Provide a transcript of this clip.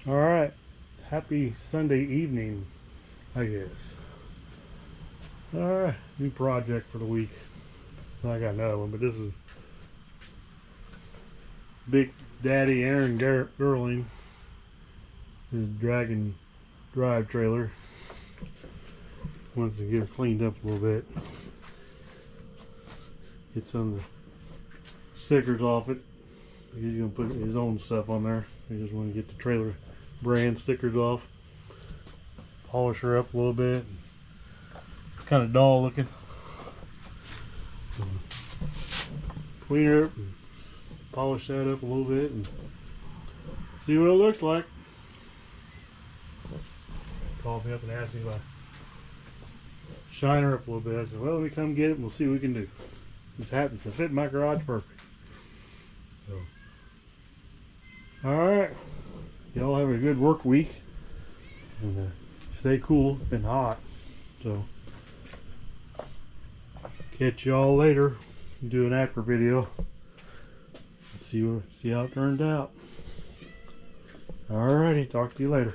All right, happy Sunday evening, I guess. All right, new project for the week. I got another one, but this is Big Daddy Aaron Gerling, his Dragon Drive trailer. Wants to get it cleaned up a little bit. Get some of the stickers off it. He's gonna put his own stuff on there. He just want to get the trailer brand stickers off. Polish her up a little bit. It's kind of dull looking. Clean her up and polish that up a little bit and see what it looks like. Called me up and asked me if I shine her up a little bit. I said, well, let me come get it and we'll see what we can do. This happens to fit my garage perfect. So, alright. Y'all have a good work week. And stay cool. It's been hot. So, catch y'all later. Do an after video. See how it turned out. Alrighty, talk to you later.